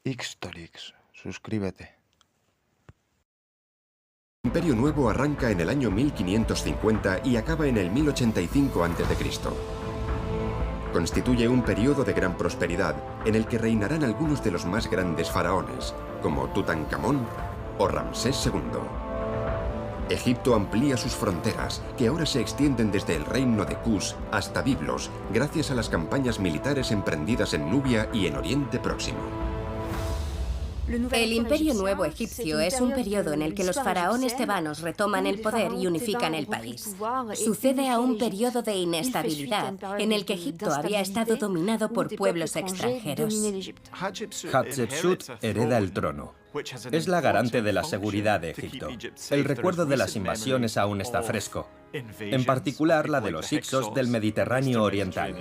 Ixtorix, suscríbete. El Imperio Nuevo arranca en el año 1550 y acaba en el 1085 a.C. Constituye un periodo de gran prosperidad en el que reinarán algunos de los más grandes faraones, como Tutankamón o Ramsés II. Egipto amplía sus fronteras, que ahora se extienden desde el reino de Kus hasta Biblos, gracias a las campañas militares emprendidas en Nubia y en Oriente Próximo. El Imperio Nuevo Egipcio es un periodo en el que los faraones tebanos retoman el poder y unifican el país. Sucede a un periodo de inestabilidad en el que Egipto había estado dominado por pueblos extranjeros. Hatshepsut hereda el trono. Es la garante de la seguridad de Egipto. El recuerdo de las invasiones aún está fresco, en particular la de los Hicsos del Mediterráneo Oriental.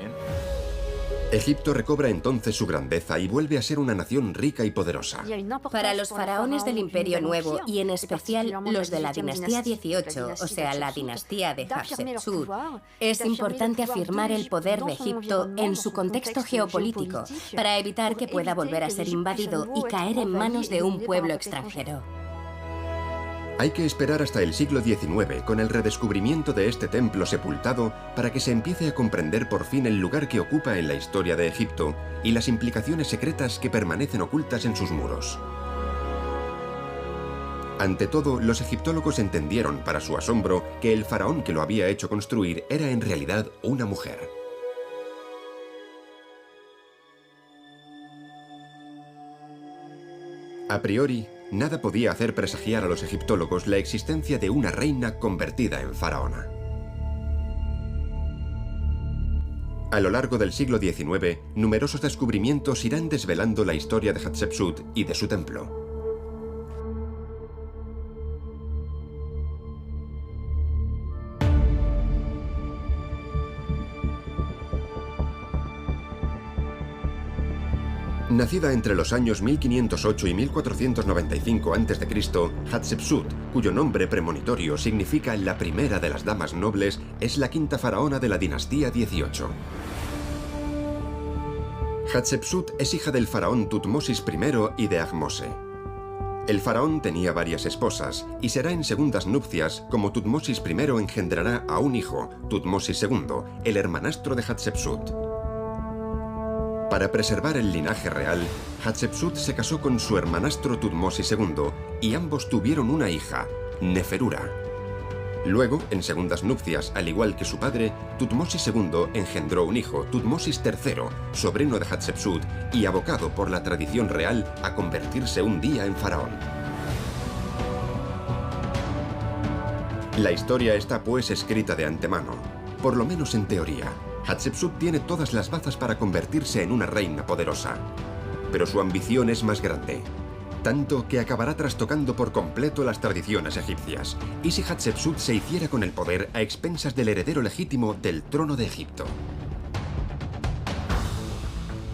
Egipto recobra entonces su grandeza y vuelve a ser una nación rica y poderosa. Para los faraones del Imperio Nuevo, y en especial los de la dinastía 18, o sea, la dinastía de Hatshepsut, es importante afirmar el poder de Egipto en su contexto geopolítico para evitar que pueda volver a ser invadido y caer en manos de un pueblo extranjero. Hay que esperar hasta el siglo XIX, con el redescubrimiento de este templo sepultado, para que se empiece a comprender por fin el lugar que ocupa en la historia de Egipto y las implicaciones secretas que permanecen ocultas en sus muros. Ante todo, los egiptólogos entendieron, para su asombro, que el faraón que lo había hecho construir era en realidad una mujer. A priori, nada podía hacer presagiar a los egiptólogos la existencia de una reina convertida en faraona. A lo largo del siglo XIX, numerosos descubrimientos irán desvelando la historia de Hatshepsut y de su templo. Nacida entre los años 1508 y 1495 a.C., Hatshepsut, cuyo nombre premonitorio significa la primera de las damas nobles, es la quinta faraona de la dinastía 18. Hatshepsut es hija del faraón Tutmosis I y de Ahmose. El faraón tenía varias esposas y será en segundas nupcias como Tutmosis I engendrará a un hijo, Tutmosis II, el hermanastro de Hatshepsut. Para preservar el linaje real, Hatshepsut se casó con su hermanastro Tutmosis II y ambos tuvieron una hija, Neferura. Luego, en segundas nupcias, al igual que su padre, Tutmosis II engendró un hijo, Tutmosis III, sobrino de Hatshepsut y abocado por la tradición real a convertirse un día en faraón. La historia está pues escrita de antemano, por lo menos en teoría. Hatshepsut tiene todas las bazas para convertirse en una reina poderosa, pero su ambición es más grande, tanto que acabará trastocando por completo las tradiciones egipcias. ¿Y si Hatshepsut se hiciera con el poder a expensas del heredero legítimo del trono de Egipto?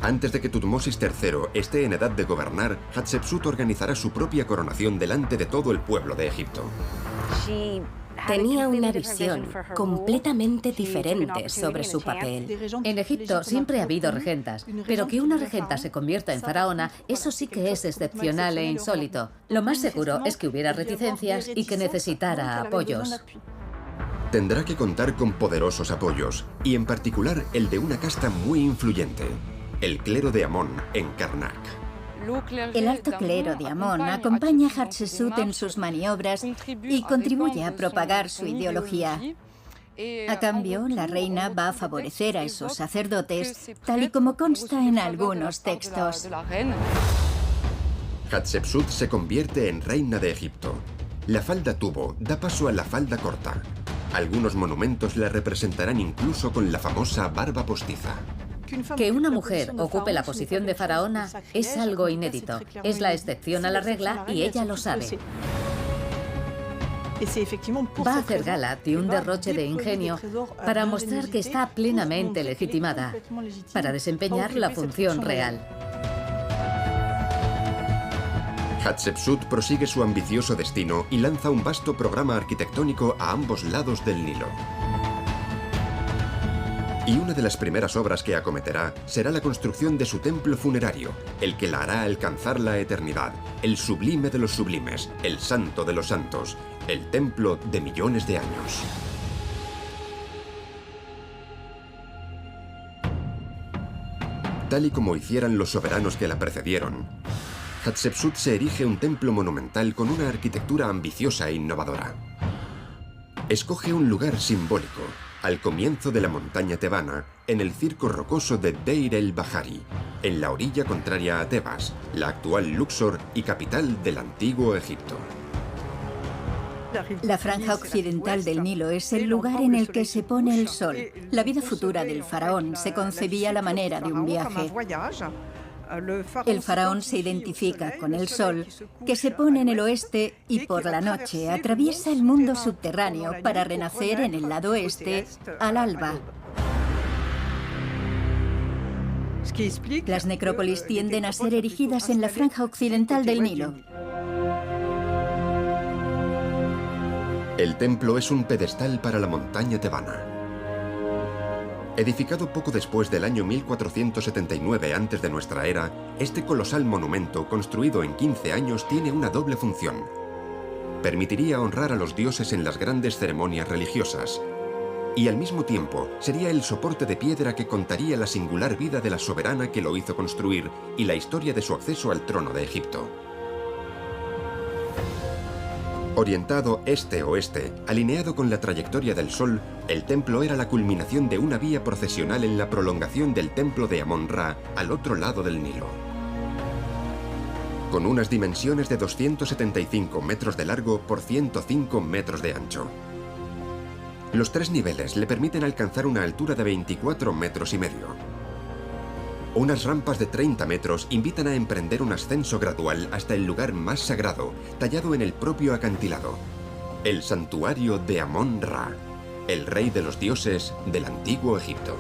Antes de que Tutmosis III esté en edad de gobernar, Hatshepsut organizará su propia coronación delante de todo el pueblo de Egipto. Tenía una visión completamente diferente sobre su papel. En Egipto siempre ha habido regentas, pero que una regenta se convierta en faraona, eso sí que es excepcional e insólito. Lo más seguro es que hubiera reticencias y que necesitara apoyos. Tendrá que contar con poderosos apoyos, y en particular el de una casta muy influyente, el clero de Amón en Karnak. El alto clero de Amón acompaña a Hatshepsut en sus maniobras y contribuye a propagar su ideología. A cambio, la reina va a favorecer a esos sacerdotes, tal y como consta en algunos textos. Hatshepsut se convierte en reina de Egipto. La falda tubo da paso a la falda corta. Algunos monumentos la representarán incluso con la famosa barba postiza. Que una mujer ocupe la posición de faraona es algo inédito. Es la excepción a la regla y ella lo sabe. Va a hacer gala de un derroche de ingenio para mostrar que está plenamente legitimada para desempeñar la función real. Hatshepsut prosigue su ambicioso destino y lanza un vasto programa arquitectónico a ambos lados del Nilo. Y una de las primeras obras que acometerá será la construcción de su templo funerario, el que la hará alcanzar la eternidad, el sublime de los sublimes, el santo de los santos, el templo de millones de años. Tal y como hicieran los soberanos que la precedieron, Hatshepsut se erige un templo monumental con una arquitectura ambiciosa e innovadora. Escoge un lugar simbólico, al comienzo de la montaña tebana, en el circo rocoso de Deir el-Bahari, en la orilla contraria a Tebas, la actual Luxor y capital del antiguo Egipto. La franja occidental del Nilo es el lugar en el que se pone el sol. La vida futura del faraón se concebía a la manera de un viaje. El faraón se identifica con el sol, que se pone en el oeste y por la noche atraviesa el mundo subterráneo para renacer en el lado oeste al alba. Las necrópolis tienden a ser erigidas en la franja occidental del Nilo. El templo es un pedestal para la montaña tebana. Edificado poco después del año 1479 antes de nuestra era, este colosal monumento, construido en 15 años, tiene una doble función. Permitiría honrar a los dioses en las grandes ceremonias religiosas, y al mismo tiempo sería el soporte de piedra que contaría la singular vida de la soberana que lo hizo construir y la historia de su acceso al trono de Egipto. Orientado este-oeste, alineado con la trayectoria del sol, el templo era la culminación de una vía procesional en la prolongación del templo de Amón-Ra al otro lado del Nilo. Con unas dimensiones de 275 metros de largo por 105 metros de ancho. Los 3 niveles le permiten alcanzar una altura de 24 metros y medio. Unas rampas de 30 metros invitan a emprender un ascenso gradual hasta el lugar más sagrado, tallado en el propio acantilado, el santuario de Amón-Ra, el rey de los dioses del antiguo Egipto.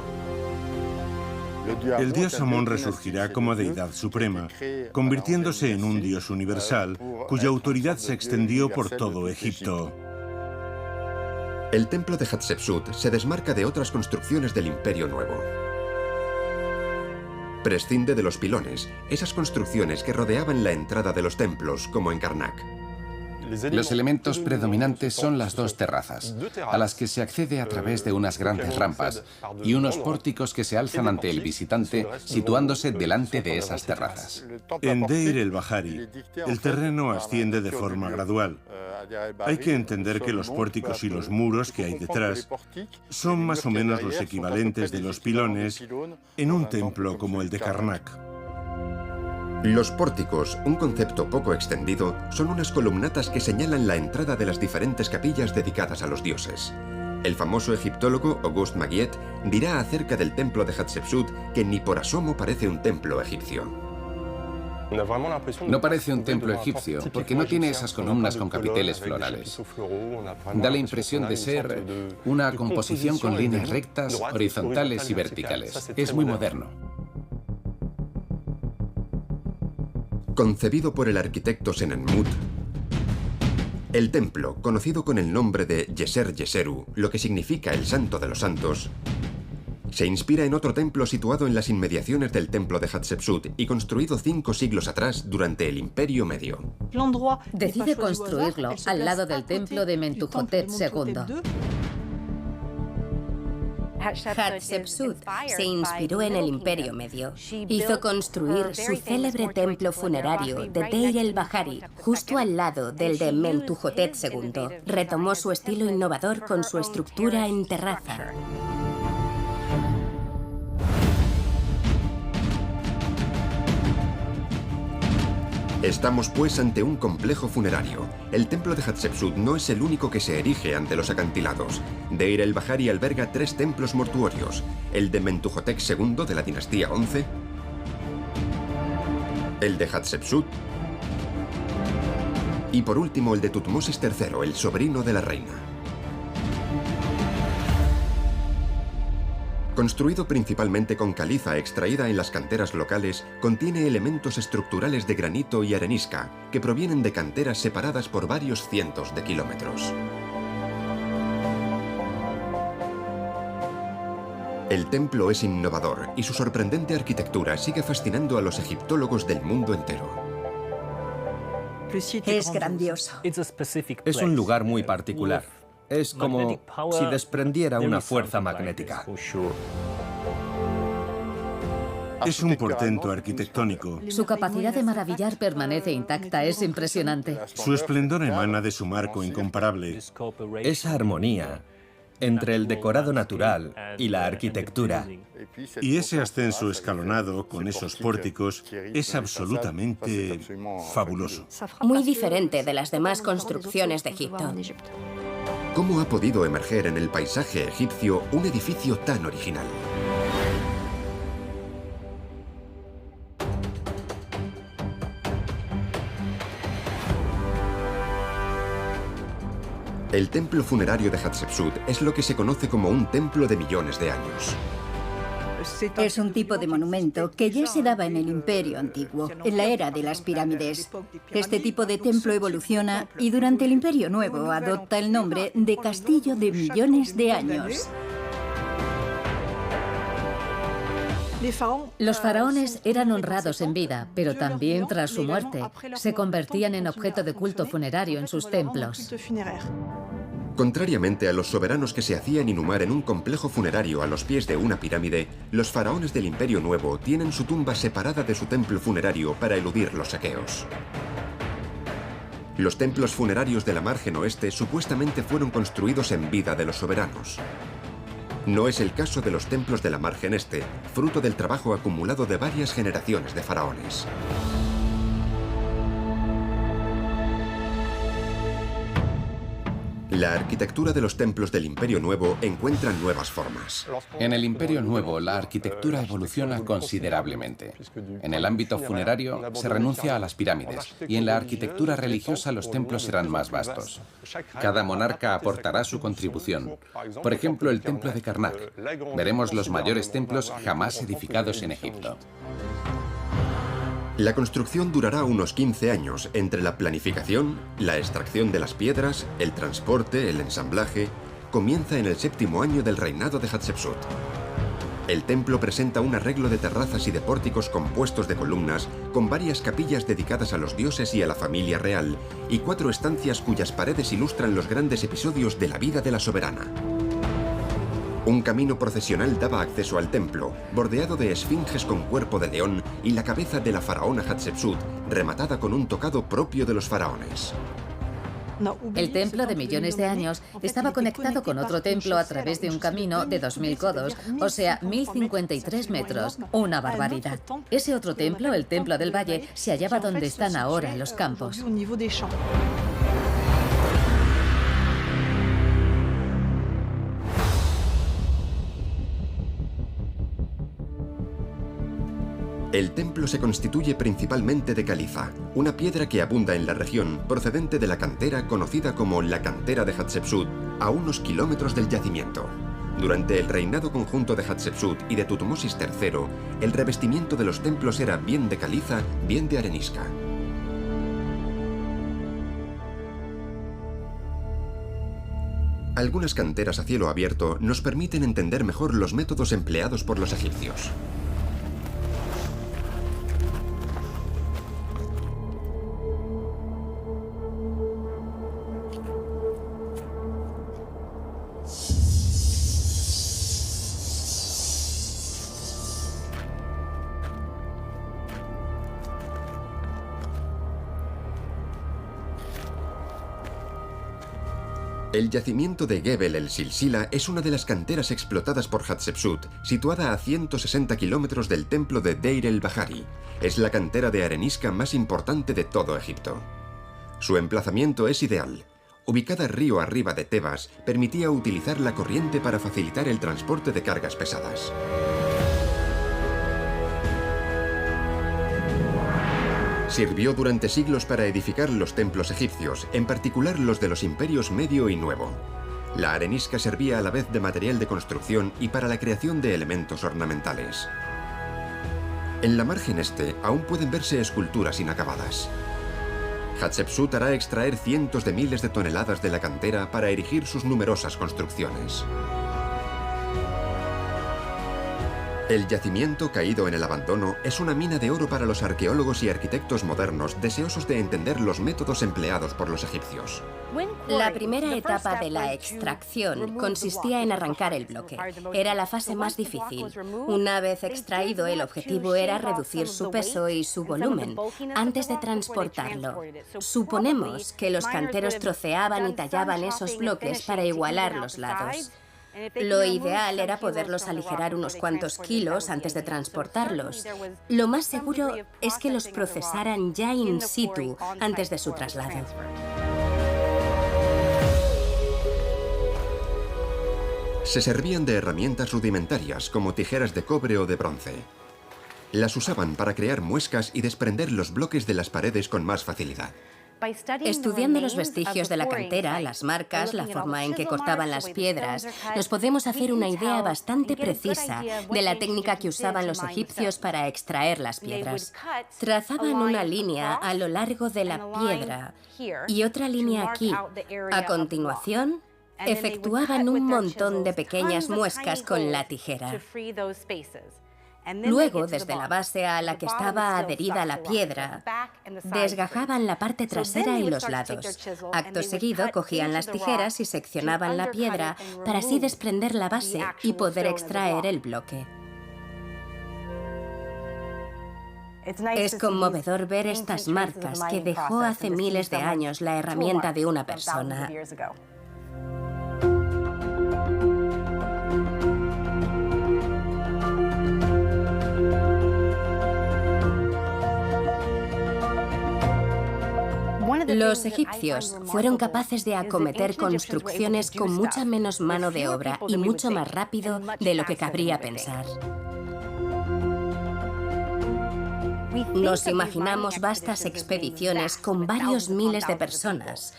El dios Amón resurgirá como deidad suprema, convirtiéndose en un dios universal, cuya autoridad se extendió por todo Egipto. El templo de Hatshepsut se desmarca de otras construcciones del Imperio Nuevo. Prescinde de los pilones, esas construcciones que rodeaban la entrada de los templos, como en Karnak. Los elementos predominantes son las 2 terrazas, a las que se accede a través de unas grandes rampas y unos pórticos que se alzan ante el visitante, situándose delante de esas terrazas. En Deir el-Bahari, el terreno asciende de forma gradual. Hay que entender que los pórticos y los muros que hay detrás son más o menos los equivalentes de los pilones en un templo como el de Karnak. Los pórticos, un concepto poco extendido, son unas columnatas que señalan la entrada de las diferentes capillas dedicadas a los dioses. El famoso egiptólogo Auguste Maguiet dirá acerca del templo de Hatshepsut que ni por asomo parece un templo egipcio. No parece un templo egipcio, porque no tiene esas columnas con capiteles florales. Da la impresión de ser una composición con líneas rectas, horizontales y verticales. Es muy moderno. Concebido por el arquitecto Senenmut, el templo, conocido con el nombre de Yeser Yeseru, lo que significa el Santo de los Santos, se inspira en otro templo situado en las inmediaciones del templo de Hatshepsut y construido 5 siglos atrás durante el Imperio Medio. Decide construirlo al lado del templo de Mentuhotep II. Hatshepsut se inspiró en el Imperio Medio. Hizo construir su célebre templo funerario de Deir el-Bahari, justo al lado del de Mentuhotep II. Retomó su estilo innovador con su estructura en terraza. Estamos pues ante un complejo funerario. El templo de Hatshepsut no es el único que se erige ante los acantilados. Deir el-Bahari alberga 3 templos mortuorios: el de Mentuhotep II de la dinastía XI, el de Hatshepsut y por último el de Tutmosis III, el sobrino de la reina. Construido principalmente con caliza extraída en las canteras locales, contiene elementos estructurales de granito y arenisca que provienen de canteras separadas por varios cientos de kilómetros. El templo es innovador y su sorprendente arquitectura sigue fascinando a los egiptólogos del mundo entero. Es grandioso. Es un lugar muy particular. Es como si desprendiera una fuerza magnética. Es un portento arquitectónico. Su capacidad de maravillar permanece intacta, es impresionante. Su esplendor emana de su marco incomparable. Esa armonía entre el decorado natural y la arquitectura. Y ese ascenso escalonado con esos pórticos es absolutamente fabuloso. Muy diferente de las demás construcciones de Egipto. ¿Cómo ha podido emerger en el paisaje egipcio un edificio tan original? El templo funerario de Hatshepsut es lo que se conoce como un templo de millones de años. Es un tipo de monumento que ya se daba en el Imperio Antiguo, en la era de las pirámides. Este tipo de templo evoluciona y durante el Imperio Nuevo adopta el nombre de Castillo de Millones de Años. Los faraones eran honrados en vida, pero también tras su muerte. Se convertían en objeto de culto funerario en sus templos. Contrariamente a los soberanos que se hacían inhumar en un complejo funerario a los pies de una pirámide, los faraones del Imperio Nuevo tienen su tumba separada de su templo funerario para eludir los saqueos. Los templos funerarios de la margen oeste supuestamente fueron construidos en vida de los soberanos. No es el caso de los templos de la margen este, fruto del trabajo acumulado de varias generaciones de faraones. La arquitectura de los templos del Imperio Nuevo encuentra nuevas formas. En el Imperio Nuevo, la arquitectura evoluciona considerablemente. En el ámbito funerario, se renuncia a las pirámides, y en la arquitectura religiosa los templos serán más vastos. Cada monarca aportará su contribución. Por ejemplo, el templo de Karnak. Veremos los mayores templos jamás edificados en Egipto. La construcción durará unos 15 años entre la planificación, la extracción de las piedras, el transporte, el ensamblaje. Comienza en el 7º año del reinado de Hatshepsut. El templo presenta un arreglo de terrazas y de pórticos compuestos de columnas, con varias capillas dedicadas a los dioses y a la familia real, y 4 estancias cuyas paredes ilustran los grandes episodios de la vida de la soberana. Un camino procesional daba acceso al templo, bordeado de esfinges con cuerpo de león y la cabeza de la faraona Hatshepsut, rematada con un tocado propio de los faraones. El templo de millones de años estaba conectado con otro templo a través de un camino de 2000 codos, o sea, 1053 metros. Una barbaridad. Ese otro templo, el Templo del Valle, se hallaba donde están ahora los campos. El templo se constituye principalmente de caliza, una piedra que abunda en la región procedente de la cantera conocida como la cantera de Hatshepsut, a unos kilómetros del yacimiento. Durante el reinado conjunto de Hatshepsut y de Tutmosis III, el revestimiento de los templos era bien de caliza, bien de arenisca. Algunas canteras a cielo abierto nos permiten entender mejor los métodos empleados por los egipcios. El yacimiento de Gebel el Silsila es una de las canteras explotadas por Hatshepsut, situada a 160 kilómetros del templo de Deir el-Bahari. Es la cantera de arenisca más importante de todo Egipto. Su emplazamiento es ideal. Ubicada río arriba de Tebas, permitía utilizar la corriente para facilitar el transporte de cargas pesadas. Sirvió durante siglos para edificar los templos egipcios, en particular los de los imperios Medio y Nuevo. La arenisca servía a la vez de material de construcción y para la creación de elementos ornamentales. En la margen este aún pueden verse esculturas inacabadas. Hatshepsut hará extraer cientos de miles de toneladas de la cantera para erigir sus numerosas construcciones. El yacimiento caído en el abandono es una mina de oro para los arqueólogos y arquitectos modernos deseosos de entender los métodos empleados por los egipcios. La primera etapa de la extracción consistía en arrancar el bloque. Era la fase más difícil. Una vez extraído, el objetivo era reducir su peso y su volumen antes de transportarlo. Suponemos que los canteros troceaban y tallaban esos bloques para igualar los lados. Lo ideal era poderlos aligerar unos cuantos kilos antes de transportarlos. Lo más seguro es que los procesaran ya in situ antes de su traslado. Se servían de herramientas rudimentarias como tijeras de cobre o de bronce. Las usaban para crear muescas y desprender los bloques de las paredes con más facilidad. Estudiando los vestigios de la cantera, las marcas, la forma en que cortaban las piedras, nos podemos hacer una idea bastante precisa de la técnica que usaban los egipcios para extraer las piedras. Trazaban una línea a lo largo de la piedra y otra línea aquí. A continuación, efectuaban un montón de pequeñas muescas con la tijera. Luego, desde la base a la que estaba adherida la piedra, desgajaban la parte trasera y los lados. Acto seguido, cogían las tijeras y seccionaban la piedra para así desprender la base y poder extraer el bloque. Es conmovedor ver estas marcas que dejó hace miles de años la herramienta de una persona. Los egipcios fueron capaces de acometer construcciones con mucha menos mano de obra y mucho más rápido de lo que cabría pensar. Nos imaginamos vastas expediciones con varios miles de personas,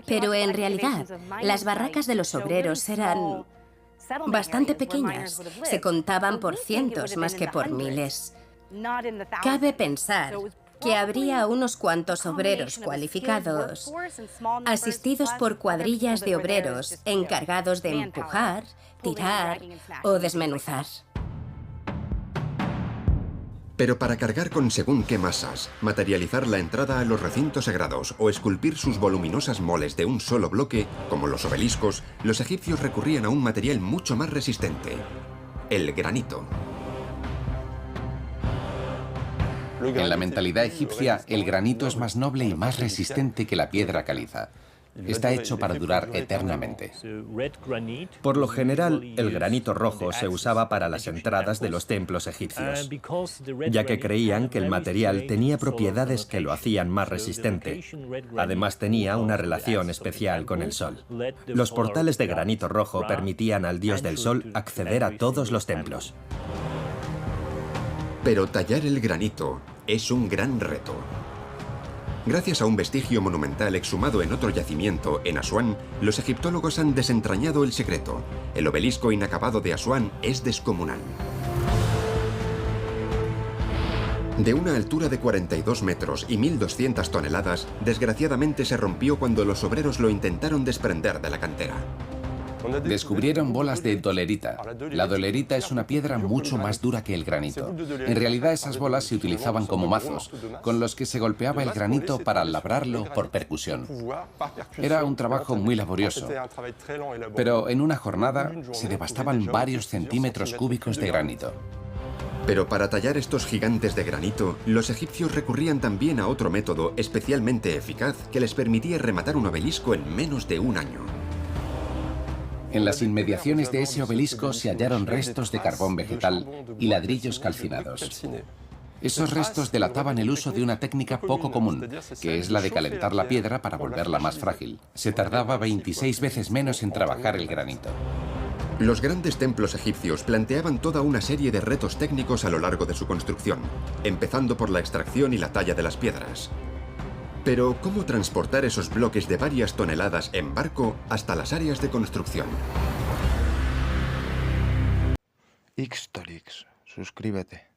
pero en realidad las barracas de los obreros eran bastante pequeñas. Se contaban por cientos más que por miles. Cabe pensar que habría unos cuantos obreros cualificados, asistidos por cuadrillas de obreros encargados de empujar, tirar o desmenuzar. Pero para cargar con según qué masas, materializar la entrada a los recintos sagrados o esculpir sus voluminosas moles de un solo bloque, como los obeliscos, los egipcios recurrían a un material mucho más resistente: el granito. En la mentalidad egipcia, el granito es más noble y más resistente que la piedra caliza. Está hecho para durar eternamente. Por lo general, el granito rojo se usaba para las entradas de los templos egipcios, ya que creían que el material tenía propiedades que lo hacían más resistente. Además, tenía una relación especial con el sol. Los portales de granito rojo permitían al dios del sol acceder a todos los templos. Pero tallar el granito es un gran reto. Gracias a un vestigio monumental exhumado en otro yacimiento, en Asuán, los egiptólogos han desentrañado el secreto. El obelisco inacabado de Asuán es descomunal. De una altura de 42 metros y 1.200 toneladas, desgraciadamente se rompió cuando los obreros lo intentaron desprender de la cantera. Descubrieron bolas de dolerita. La dolerita es una piedra mucho más dura que el granito. En realidad, esas bolas se utilizaban como mazos, con los que se golpeaba el granito para labrarlo por percusión. Era un trabajo muy laborioso, pero en una jornada se devastaban varios centímetros cúbicos de granito. Pero para tallar estos gigantes de granito, los egipcios recurrían también a otro método especialmente eficaz que les permitía rematar un obelisco en menos de un año. En las inmediaciones de ese obelisco se hallaron restos de carbón vegetal y ladrillos calcinados. Esos restos delataban el uso de una técnica poco común, que es la de calentar la piedra para volverla más frágil. Se tardaba 26 veces menos en trabajar el granito. Los grandes templos egipcios planteaban toda una serie de retos técnicos a lo largo de su construcción, empezando por la extracción y la talla de las piedras. Pero, ¿cómo transportar esos bloques de varias toneladas en barco hasta las áreas de construcción? Xtorix, suscríbete.